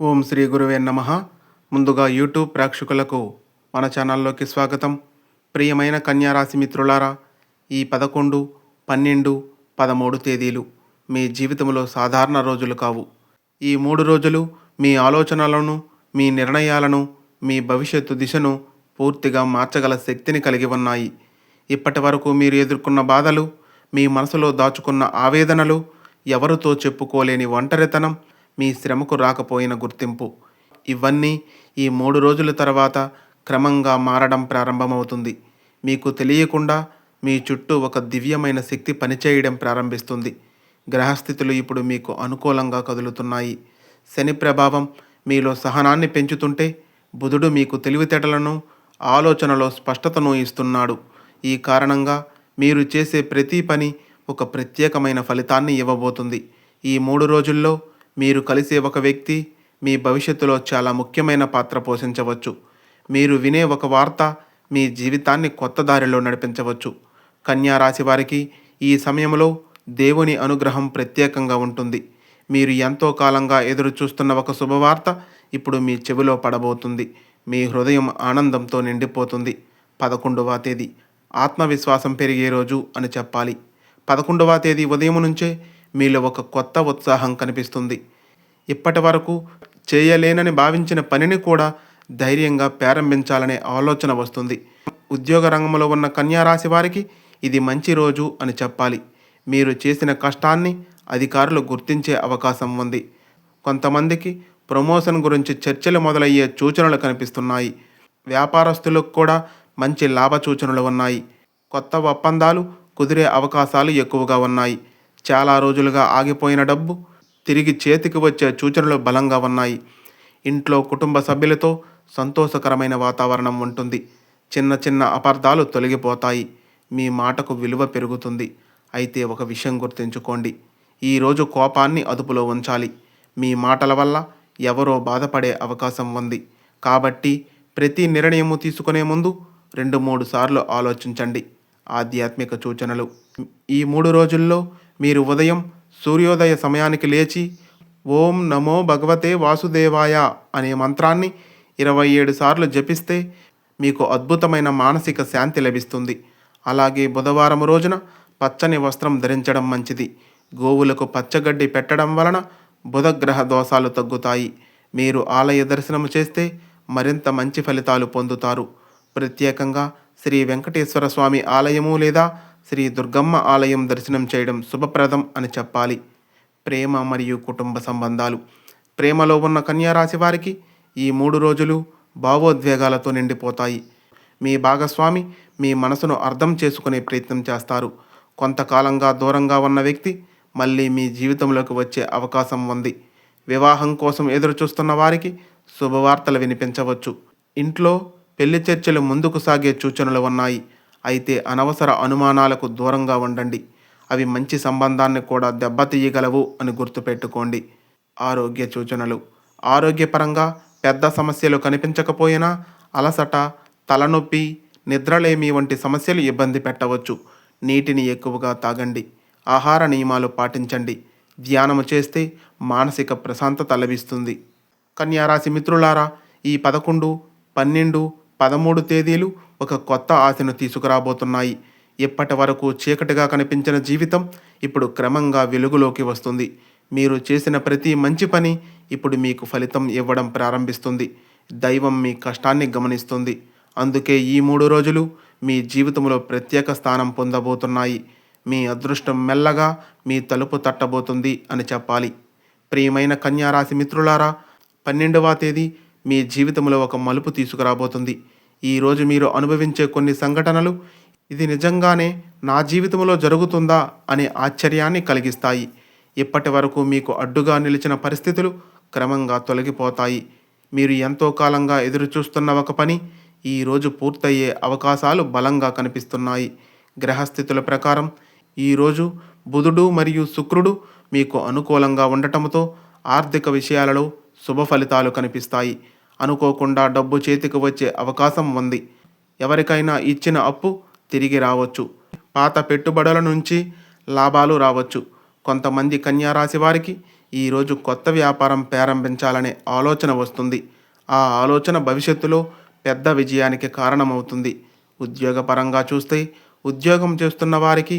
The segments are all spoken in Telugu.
ఓం శ్రీ గురువే నమః. ముందుగా యూట్యూబ్ ప్రేక్షకులకు మన ఛానల్లోకి స్వాగతం. ప్రియమైన కన్యారాశి మిత్రులారా, ఈ 11, 12, 13 తేదీలు మీ జీవితంలో సాధారణ రోజులు కావు. ఈ 3 రోజులు మీ ఆలోచనలను, మీ నిర్ణయాలను, మీ భవిష్యత్తు దిశను పూర్తిగా మార్చగల శక్తిని కలిగి ఉన్నాయి. ఇప్పటి వరకు మీరు ఎదుర్కొన్న బాధలు, మీ మనసులో దాచుకున్న ఆవేదనలు, ఎవరితో చెప్పుకోలేని ఒంటరితనం, మీ శ్రమకు రాకపోయిన గుర్తింపు, ఇవన్నీ ఈ 3 రోజుల తర్వాత క్రమంగా మారడం ప్రారంభమవుతుంది. మీకు తెలియకుండా మీ చుట్టూ ఒక దివ్యమైన శక్తి పనిచేయడం ప్రారంభిస్తుంది. గ్రహస్థితులు ఇప్పుడు మీకు అనుకూలంగా కదులుతున్నాయి. శని ప్రభావం మీలో సహనాన్ని పెంచుతుంటే, బుధుడు మీకు తెలివితేటలను, ఆలోచనలో స్పష్టతను ఇస్తున్నాడు. ఈ కారణంగా మీరు చేసే ప్రతి పని ఒక ప్రత్యేకమైన ఫలితాన్ని ఇవ్వబోతుంది. ఈ 3 రోజుల్లో మీరు కలిసే ఒక వ్యక్తి మీ భవిష్యత్తులో చాలా ముఖ్యమైన పాత్ర పోషించవచ్చు. మీరు వినే ఒక వార్త మీ జీవితాన్ని కొత్త దారిలో నడిపించవచ్చు. కన్యా రాశి వారికి ఈ సమయంలో దేవుని అనుగ్రహం ప్రత్యేకంగా ఉంటుంది. మీరు ఎంతో కాలంగా ఎదురు చూస్తున్న ఒక శుభవార్త ఇప్పుడు మీ చెవిలో పడబోతుంది. మీ హృదయం ఆనందంతో నిండిపోతుంది. 11వ తేదీ ఆత్మవిశ్వాసం పెరిగే రోజు అని చెప్పాలి. 11వ తేదీ ఉదయం నుంచే మీలో ఒక కొత్త ఉత్సాహం కనిపిస్తుంది. ఇప్పటి వరకు చేయలేనని భావించిన పనిని కూడా ధైర్యంగా ప్రారంభించాలనే ఆలోచన వస్తుంది. ఉద్యోగ రంగంలో ఉన్న కన్యారాశి వారికి ఇది మంచి రోజు అని చెప్పాలి. మీరు చేసిన కష్టాన్ని అధికారులు గుర్తించే అవకాశం ఉంది. కొంతమందికి ప్రమోషన్ గురించి చర్చలు మొదలయ్యే సూచనలు కనిపిస్తున్నాయి. వ్యాపారస్తులకు కూడా మంచి లాభ సూచనలు ఉన్నాయి. కొత్త ఒప్పందాలు కుదిరే అవకాశాలు ఎక్కువగా ఉన్నాయి. చాలా రోజులుగా ఆగిపోయిన డబ్బు తిరిగి చేతికి వచ్చే సూచనలు బలంగా ఉన్నాయి. ఇంట్లో కుటుంబ సభ్యులతో సంతోషకరమైన వాతావరణం ఉంటుంది. చిన్న చిన్న అపార్థాలు తొలగిపోతాయి. మీ మాటకు విలువ పెరుగుతుంది. అయితే ఒక విషయం గుర్తుంచుకోండి, ఈరోజు కోపాన్ని అదుపులో ఉంచాలి. మీ మాటల వల్ల ఎవరో బాధపడే అవకాశం ఉంది. కాబట్టి ప్రతి నిర్ణయము తీసుకునే ముందు 2-3 సార్లు ఆలోచించండి. ఆధ్యాత్మిక సూచనలు. ఈ 3 రోజుల్లో మీరు ఉదయం సూర్యోదయ సమయానికి లేచి ఓం నమో భగవతే వాసుదేవాయ అనే మంత్రాన్ని 27 సార్లు జపిస్తే మీకు అద్భుతమైన మానసిక శాంతి లభిస్తుంది. అలాగే బుధవారం రోజున పచ్చని వస్త్రం ధరించడం మంచిది. గోవులకు పచ్చగడ్డి పెట్టడం వలన బుధగ్రహ దోషాలు తగ్గుతాయి. మీరు ఆలయ దర్శనం చేస్తే మరింత మంచి ఫలితాలు పొందుతారు. ప్రత్యేకంగా శ్రీ వెంకటేశ్వర స్వామి ఆలయము లేదా శ్రీ దుర్గమ్మ ఆలయం దర్శనం చేయడం శుభప్రదం అని చెప్పాలి. ప్రేమ మరియు కుటుంబ సంబంధాలు. ప్రేమలో ఉన్న కన్యారాశి వారికి ఈ 3 రోజులు భావోద్వేగాలతో నిండిపోతాయి. మీ భాగస్వామి మీ మనసును అర్థం చేసుకునే ప్రయత్నం చేస్తారు. కొంతకాలంగా దూరంగా ఉన్న వ్యక్తి మళ్ళీ మీ జీవితంలోకి వచ్చే అవకాశం ఉంది. వివాహం కోసం ఎదురు చూస్తున్న వారికి శుభవార్తలు వినిపించవచ్చు. ఇంట్లో పెళ్లి చర్చలు ముందుకు సాగే సూచనలు ఉన్నాయి. అయితే అనవసర అనుమానాలకు దూరంగా ఉండండి. అవి మంచి సంబంధాన్ని కూడా దెబ్బతీయగలవు అని గుర్తుపెట్టుకోండి. ఆరోగ్య సూచనలు. ఆరోగ్యపరంగా పెద్ద సమస్యలు కనిపించకపోయినా అలసట, తలనొప్పి, నిద్రలేమి వంటి సమస్యలు ఇబ్బంది పెట్టవచ్చు. నీటిని ఎక్కువగా తాగండి. ఆహార నియమాలు పాటించండి. ధ్యానము చేస్తే మానసిక ప్రశాంతత లభిస్తుంది. కన్యారాశి మిత్రులారా, ఈ 11, 12, 13 తేదీలు ఒక కొత్త ఆశను తీసుకురాబోతున్నాయి. ఇప్పటి వరకు చీకటిగా కనిపించిన జీవితం ఇప్పుడు క్రమంగా వెలుగులోకి వస్తుంది. మీరు చేసిన ప్రతి మంచి పని ఇప్పుడు మీకు ఫలితం ఇవ్వడం ప్రారంభిస్తుంది. దైవం మీ కష్టాన్ని గమనిస్తుంది. అందుకే ఈ 3 రోజులు మీ జీవితంలో ప్రత్యేక స్థానం పొందబోతున్నాయి. మీ అదృష్టం మెల్లగా మీ తలుపు తట్టబోతుంది అని చెప్పాలి. ప్రియమైన కన్యారాశి మిత్రులారా, 12వ తేదీ మీ జీవితంలో ఒక మలుపు తీసుకురాబోతుంది. ఈరోజు మీరు అనుభవించే కొన్ని సంఘటనలు ఇది నిజంగానే నా జీవితంలో జరుగుతుందా అనే ఆశ్చర్యాన్ని కలిగిస్తాయి. ఇప్పటి వరకు మీకు అడ్డుగా నిలిచిన పరిస్థితులు క్రమంగా తొలగిపోతాయి. మీరు ఎంతో కాలంగా ఎదురుచూస్తున్న ఒక పని ఈరోజు పూర్తయ్యే అవకాశాలు బలంగా కనిపిస్తున్నాయి. గ్రహస్థితుల ప్రకారం ఈరోజు బుధుడు మరియు శుక్రుడు మీకు అనుకూలంగా ఉండటంతో ఆర్థిక విషయాలలో శుభ ఫలితాలు కనిపిస్తాయి. అనుకోకుండా డబ్బు చేతికి వచ్చే అవకాశం ఉంది. ఎవరికైనా ఇచ్చిన అప్పు తిరిగి రావచ్చు. పాత పెట్టుబడుల నుంచి లాభాలు రావచ్చు. కొంతమంది కన్యారాశి వారికి ఈరోజు కొత్త వ్యాపారం ప్రారంభించాలనే ఆలోచన వస్తుంది. ఆ ఆలోచన భవిష్యత్తులో పెద్ద విజయానికి కారణమవుతుంది. ఉద్యోగపరంగా చూస్తే ఉద్యోగం చేస్తున్న వారికి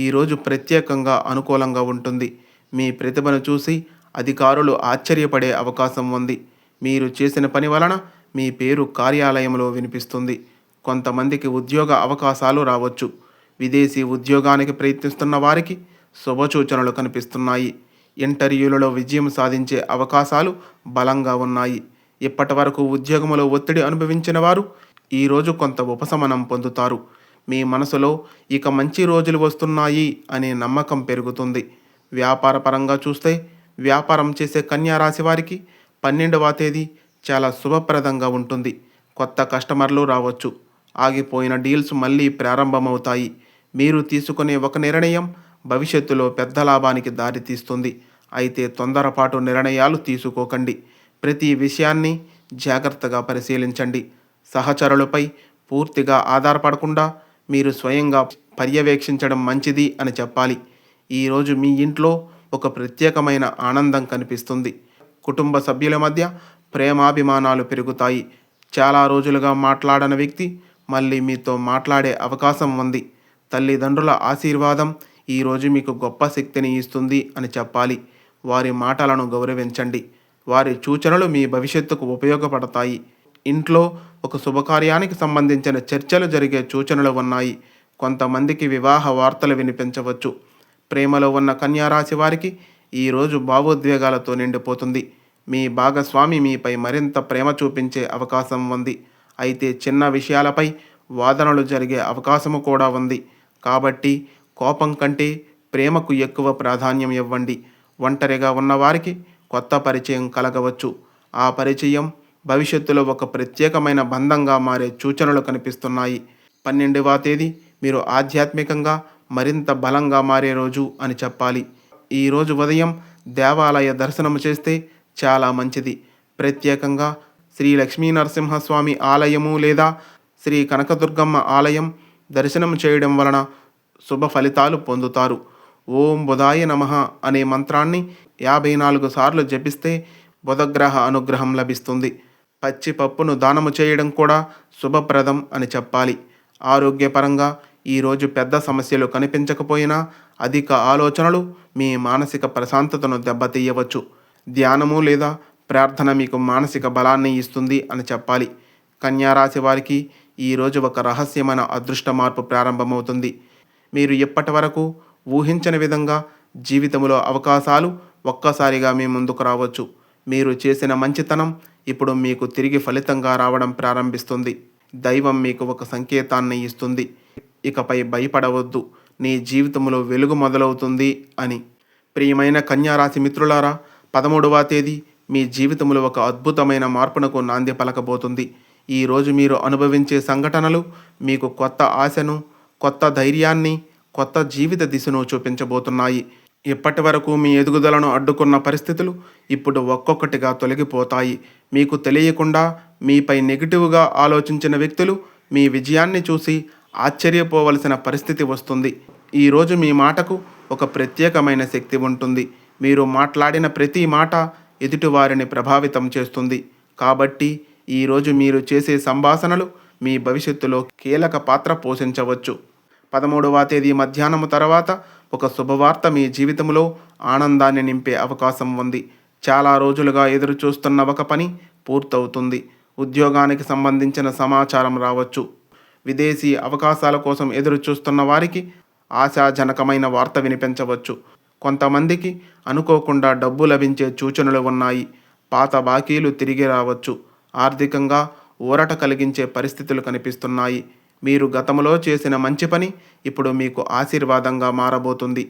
ఈరోజు ప్రత్యేకంగా అనుకూలంగా ఉంటుంది. మీ ప్రతిభను చూసి అధికారులు ఆశ్చర్యపడే అవకాశం ఉంది. మీరు చేసిన పని వలన మీ పేరు కార్యాలయంలో వినిపిస్తుంది. కొంతమందికి ఉద్యోగ అవకాశాలు రావచ్చు. విదేశీ ఉద్యోగానికి ప్రయత్నిస్తున్న వారికి శుభసూచనలు కనిపిస్తున్నాయి. ఇంటర్వ్యూలలో విజయం సాధించే అవకాశాలు బలంగా ఉన్నాయి. ఇప్పటి వరకు ఉద్యోగంలో ఒత్తిడి అనుభవించిన వారు ఈరోజు కొంత ఉపశమనం పొందుతారు. మీ మనసులో ఇక మంచి రోజులు వస్తున్నాయి అనే నమ్మకం పెరుగుతుంది. వ్యాపార పరంగా చూస్తే వ్యాపారం చేసే కన్యా రాశి వారికి 12వ తేదీ చాలా శుభప్రదంగా ఉంటుంది. కొత్త కస్టమర్లు రావచ్చు. ఆగిపోయిన డీల్స్ మళ్ళీ ప్రారంభమవుతాయి. మీరు తీసుకునే ఒక నిర్ణయం భవిష్యత్తులో పెద్ద లాభానికి దారితీస్తుంది. అయితే తొందరపాటు నిర్ణయాలు తీసుకోకండి. ప్రతి విషయాన్ని జాగ్రత్తగా పరిశీలించండి. సహచరులపై పూర్తిగా ఆధారపడకుండా మీరు స్వయంగా పర్యవేక్షించడం మంచిది అని చెప్పాలి. ఈరోజు మీ ఇంట్లో ఒక ప్రత్యేకమైన ఆనందం కనిపిస్తుంది. కుటుంబ సభ్యుల మధ్య ప్రేమాభిమానాలు పెరుగుతాయి. చాలా రోజులుగా మాట్లాడని వ్యక్తి మళ్ళీ మీతో మాట్లాడే అవకాశం ఉంది. తల్లిదండ్రుల ఆశీర్వాదం ఈరోజు మీకు గొప్ప శక్తిని ఇస్తుంది అని చెప్పాలి. వారి మాటలను గౌరవించండి. వారి సూచనలు మీ భవిష్యత్తుకు ఉపయోగపడతాయి. ఇంట్లో ఒక శుభకార్యానికి సంబంధించిన చర్చలు జరిగే సూచనలు ఉన్నాయి. కొంతమందికి వివాహ వార్తలు వినిపించవచ్చు. ప్రేమలో ఉన్న కన్యా రాశి వారికి ఈరోజు భావోద్వేగాలతో నిండిపోతుంది. మీ భాగస్వామి మీపై మరింత ప్రేమ చూపించే అవకాశం ఉంది. అయితే చిన్న విషయాలపై వాదనలు జరిగే అవకాశము కూడా ఉంది. కాబట్టి కోపం కంటే ప్రేమకు ఎక్కువ ప్రాధాన్యం ఇవ్వండి. ఒంటరిగా ఉన్నవారికి కొత్త పరిచయం కలగవచ్చు. ఆ పరిచయం భవిష్యత్తులో ఒక ప్రత్యేకమైన బంధంగా మారే సూచనలు కనిపిస్తున్నాయి. 12వ తేదీ మీరు ఆధ్యాత్మికంగా మరింత బలంగా మారే రోజు అని చెప్పాలి. ఈరోజు ఉదయం దేవాలయ దర్శనం చేస్తే చాలా మంచిది. ప్రత్యేకంగా శ్రీ లక్ష్మీ నరసింహస్వామి ఆలయము లేదా శ్రీ కనకదుర్గమ్మ ఆలయం దర్శనం చేయడం వలన శుభ ఫలితాలు పొందుతారు. ఓం బుధాయ నమః అనే మంత్రాన్ని 54 సార్లు జపిస్తే బుధగ్రహ అనుగ్రహం లభిస్తుంది. పచ్చి పప్పును దానము చేయడం కూడా శుభప్రదం అని చెప్పాలి. ఆరోగ్యపరంగా ఈరోజు పెద్ద సమస్యలు కనిపించకపోయినా అధిక ఆలోచనలు మీ మానసిక ప్రశాంతతను దెబ్బతీయవచ్చు. ధ్యానము లేదా ప్రార్థన మీకు మానసిక బలాన్ని ఇస్తుంది అని చెప్పాలి. కన్యా రాశి వారికి ఈరోజు ఒక రహస్యమైన అదృష్ట మార్పు ప్రారంభమవుతుంది. మీరు ఇప్పటి వరకు ఊహించని విధంగా జీవితంలో అవకాశాలు ఒక్కసారిగా మీ ముందుకు రావచ్చు. మీరు చేసిన మంచితనం ఇప్పుడు మీకు తిరిగి ఫలితంగా రావడం ప్రారంభిస్తుంది. దైవం మీకు ఒక సంకేతాన్ని ఇస్తుంది. ఇకపై భయపడవద్దు, నీ జీవితంలో వెలుగు మొదలవుతుంది అని. ప్రియమైన కన్యా రాశి మిత్రులారా, 13వ తేదీ మీ జీవితంలో ఒక అద్భుతమైన మార్పునకు నాంది పలకబోతుంది. ఈరోజు మీరు అనుభవించే సంఘటనలు మీకు కొత్త ఆశను, కొత్త ధైర్యాన్ని, కొత్త జీవిత దిశను చూపించబోతున్నాయి. ఇప్పటి వరకు మీ ఎదుగుదలను అడ్డుకున్న పరిస్థితులు ఇప్పుడు ఒక్కొక్కటిగా తొలగిపోతాయి. మీకు తెలియకుండా మీపై నెగిటివ్గా ఆలోచించిన వ్యక్తులు మీ విజయాన్ని చూసి ఆశ్చర్యపోవలసిన పరిస్థితి వస్తుంది. ఈరోజు మీ మాటకు ఒక ప్రత్యేకమైన శక్తి ఉంటుంది. మీరు మాట్లాడిన ప్రతి మాట ఎదుటివారిని ప్రభావితం చేస్తుంది. కాబట్టి ఈరోజు మీరు చేసే సంభాషణలు మీ భవిష్యత్తులో కీలక పాత్ర పోషించవచ్చు. 13వ తేదీ మధ్యాహ్నం తర్వాత ఒక శుభవార్త మీ జీవితంలో ఆనందాన్ని నింపే అవకాశం ఉంది. చాలా రోజులుగా ఎదురు చూస్తున్న ఒక పని పూర్తవుతుంది. ఉద్యోగానికి సంబంధించిన సమాచారం రావచ్చు. విదేశీ అవకాశాల కోసం ఎదురు చూస్తున్న వారికి ఆశాజనకమైన వార్త వినిపించవచ్చు. కొంతమందికి అనుకోకుండా డబ్బు లభించే సూచనలు ఉన్నాయి. పాత బాకీలు తిరిగి రావచ్చు. ఆర్థికంగా ఊరట కలిగించే పరిస్థితులు కనిపిస్తున్నాయి. మీరు గతంలో చేసిన మంచి పని ఇప్పుడు మీకు ఆశీర్వాదంగా మారబోతుంది.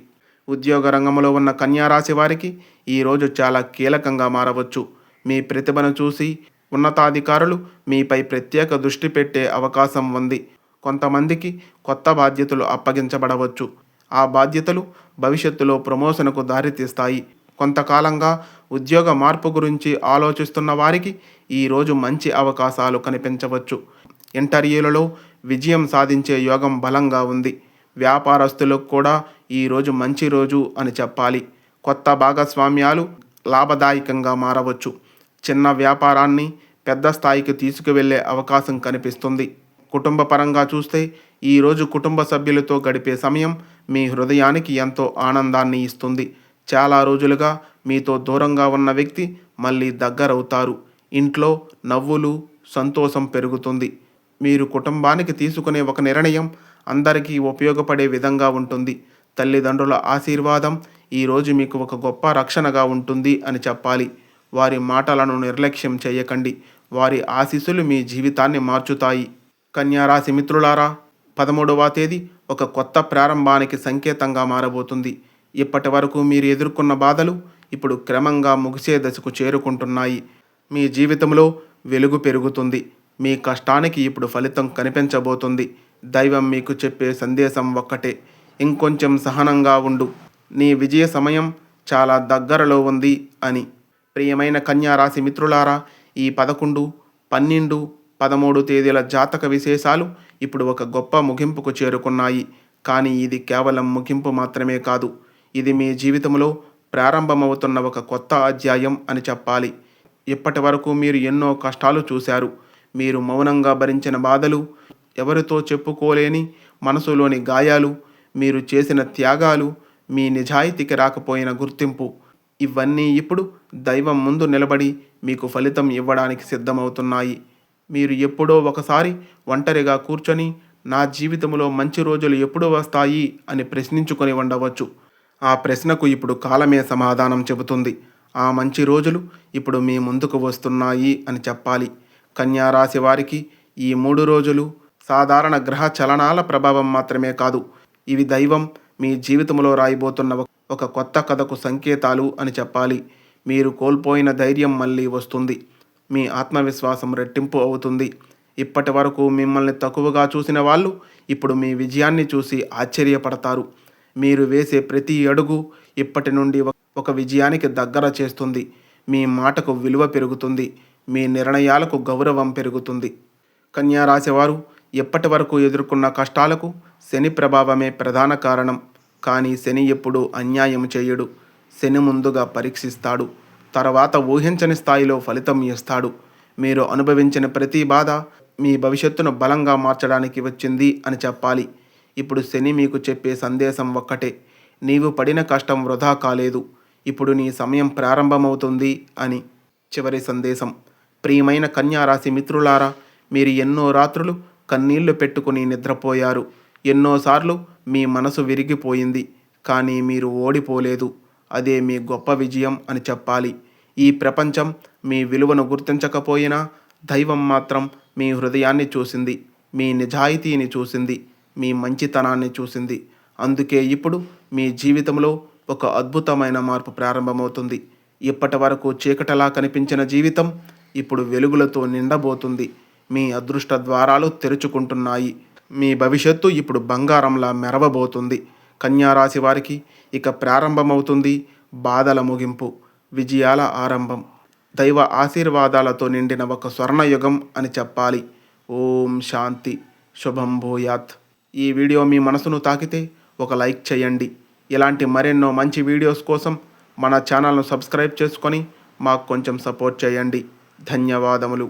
ఉద్యోగ రంగంలో ఉన్న కన్యా రాశి వారికి ఈరోజు చాలా కీలకంగా మారవచ్చు. మీ ప్రతిభను చూసి ఉన్నతాధికారులు మీపై ప్రత్యేక దృష్టి పెట్టే అవకాశం ఉంది. కొంతమందికి కొత్త బాధ్యతలు అప్పగించబడవచ్చు. ఆ బాధ్యతలు భవిష్యత్తులో ప్రమోషన్కు దారితీస్తాయి. కొంతకాలంగా ఉద్యోగ మార్పు గురించి ఆలోచిస్తున్న వారికి ఈరోజు మంచి అవకాశాలు కనిపించవచ్చు. ఇంటర్వ్యూలలో విజయం సాధించే యోగం బలంగా ఉంది. వ్యాపారస్తులకు కూడా ఈరోజు మంచి రోజు అని చెప్పాలి. కొత్త భాగస్వామ్యాలు లాభదాయకంగా మారవచ్చు. చిన్న వ్యాపారాన్ని పెద్ద స్థాయికి తీసుకువెళ్ళే అవకాశం కనిపిస్తుంది. కుటుంబ పరంగా చూస్తే ఈరోజు కుటుంబ సభ్యులతో గడిపే సమయం మీ హృదయానికి ఎంతో ఆనందాన్ని ఇస్తుంది. చాలా రోజులుగా మీతో దూరంగా ఉన్న వ్యక్తి మళ్ళీ దగ్గరవుతారు. ఇంట్లో నవ్వులు, సంతోషం పెరుగుతుంది. మీరు కుటుంబానికి తీసుకునే ఒక నిర్ణయం అందరికీ ఉపయోగపడే విధంగా ఉంటుంది. తల్లిదండ్రుల ఆశీర్వాదం ఈరోజు మీకు ఒక గొప్ప రక్షణగా ఉంటుంది అని చెప్పాలి. వారి మాటలను నిర్లక్ష్యం చేయకండి. వారి ఆశీస్సులు మీ జీవితాన్ని మార్చుతాయి. కన్యారాశి మిత్రులారా, 13వ తేదీ ఒక కొత్త ప్రారంభానికి సంకేతంగా మారబోతుంది. ఇప్పటి వరకు మీరు ఎదుర్కొన్న బాధలు ఇప్పుడు క్రమంగా ముగిసే దశకు చేరుకుంటున్నాయి. మీ జీవితంలో వెలుగు పెరుగుతుంది. మీ కష్టానికి ఇప్పుడు ఫలితం కనిపించబోతుంది. దైవం మీకు చెప్పే సందేశం ఒక్కటే: ఇంకొంచెం సహనంగా ఉండు, నీ విజయ సమయం చాలా దగ్గరలో ఉంది అని. ప్రియమైన కన్యారాశి మిత్రులారా, ఈ 11, 12, 13 తేదీల జాతక విశేషాలు ఇప్పుడు ఒక గొప్ప ముగింపుకు చేరుకున్నాయి. కానీ ఇది కేవలం ముగింపు మాత్రమే కాదు. ఇది మీ జీవితంలో ప్రారంభమవుతున్న ఒక కొత్త అధ్యాయం అని చెప్పాలి. ఇప్పటి వరకు మీరు ఎన్నో కష్టాలు చూశారు. మీరు మౌనంగా భరించిన బాధలు, ఎవరితో చెప్పుకోలేని మనసులోని గాయాలు, మీరు చేసిన త్యాగాలు, మీ నిజాయితీకి రాకపోయిన గుర్తింపు, ఇవన్నీ ఇప్పుడు దైవం ముందు నిలబడి మీకు ఫలితం ఇవ్వడానికి సిద్ధమవుతున్నాయి. మీరు ఎప్పుడో ఒకసారి ఒంటరిగా కూర్చొని నా జీవితంలో మంచి రోజులు ఎప్పుడు వస్తాయి అని ప్రశ్నించుకొని ఉండవచ్చు. ఆ ప్రశ్నకు ఇప్పుడు కాలమే సమాధానం చెబుతుంది. ఆ మంచి రోజులు ఇప్పుడు మీ ముందుకు వస్తున్నాయి అని చెప్పాలి. కన్యారాశి వారికి ఈ 3 రోజులు సాధారణ గ్రహ చలనాల ప్రభావం మాత్రమే కాదు. ఇవి దైవం మీ జీవితంలో రాయబోతున్న ఒక కొత్త కథకు సంకేతాలు అని చెప్పాలి. మీరు కోల్పోయిన ధైర్యం మళ్ళీ వస్తుంది. మీ ఆత్మవిశ్వాసం రెట్టింపు అవుతుంది. ఇప్పటి వరకు మిమ్మల్ని తక్కువగా చూసిన వాళ్ళు ఇప్పుడు మీ విజయాన్ని చూసి ఆశ్చర్యపడతారు. మీరు వేసే ప్రతి అడుగు ఇప్పటి నుండి ఒక విజయానికి దగ్గర చేస్తుంది. మీ మాటకు విలువ పెరుగుతుంది. మీ నిర్ణయాలకు గౌరవం పెరుగుతుంది. కన్యారాశి వారు ఎప్పటి వరకు ఎదుర్కొన్న కష్టాలకు శని ప్రభావమే ప్రధాన కారణం. కానీ శని ఎప్పుడూ అన్యాయం చేయడు. శని ముందుగా పరీక్షిస్తాడు, తర్వాత ఊహించని స్థాయిలో ఫలితం ఇస్తాడు. మీరు అనుభవించిన ప్రతి బాధ మీ భవిష్యత్తును బలంగా మార్చడానికి వచ్చింది అని చెప్పాలి. ఇప్పుడు శని మీకు చెప్పే సందేశం ఒక్కటే: నీవు పడిన కష్టం వృధా కాలేదు, ఇప్పుడు నీ సమయం ప్రారంభమవుతుంది అని. చివరి సందేశం: ప్రియమైన కన్యారాశి మిత్రులారా, మీరు ఎన్నో రాత్రులు కన్నీళ్లు పెట్టుకుని నిద్రపోయారు. ఎన్నోసార్లు మీ మనసు విరిగిపోయింది. కానీ మీరు ఓడిపోలేదు. అదే మీ గొప్ప విజయం అని చెప్పాలి. ఈ ప్రపంచం మీ విలువను గుర్తించకపోయినా దైవం మాత్రం మీ హృదయాన్ని చూసింది, మీ నిజాయితీని చూసింది, మీ మంచితనాన్ని చూసింది. అందుకే ఇప్పుడు మీ జీవితంలో ఒక అద్భుతమైన మార్పు ప్రారంభమవుతుంది. ఇప్పటి వరకు చీకటిలా కనిపించిన జీవితం ఇప్పుడు వెలుగులతో నిండబోతుంది. మీ అదృష్ట ద్వారాలు తెరుచుకుంటున్నాయి. మీ భవిష్యత్తు ఇప్పుడు బంగారంలా మెరవబోతుంది. కన్యారాశి వారికి ఇక ప్రారంభమవుతుంది బాధల ముగింపు, విజయాల ఆరంభం, దైవ ఆశీర్వాదాలతో నిండిన ఒక స్వర్ణయుగం అని చెప్పాలి. ఓం శాంతి. శుభం భూయాత్. ఈ వీడియో మీ మనసును తాకితే ఒక లైక్ చేయండి. ఇలాంటి మరెన్నో మంచి వీడియోస్ కోసం మన ఛానల్ను సబ్స్క్రైబ్ చేసుకొని మాకు కొంచెం సపోర్ట్ చేయండి. ధన్యవాదములు.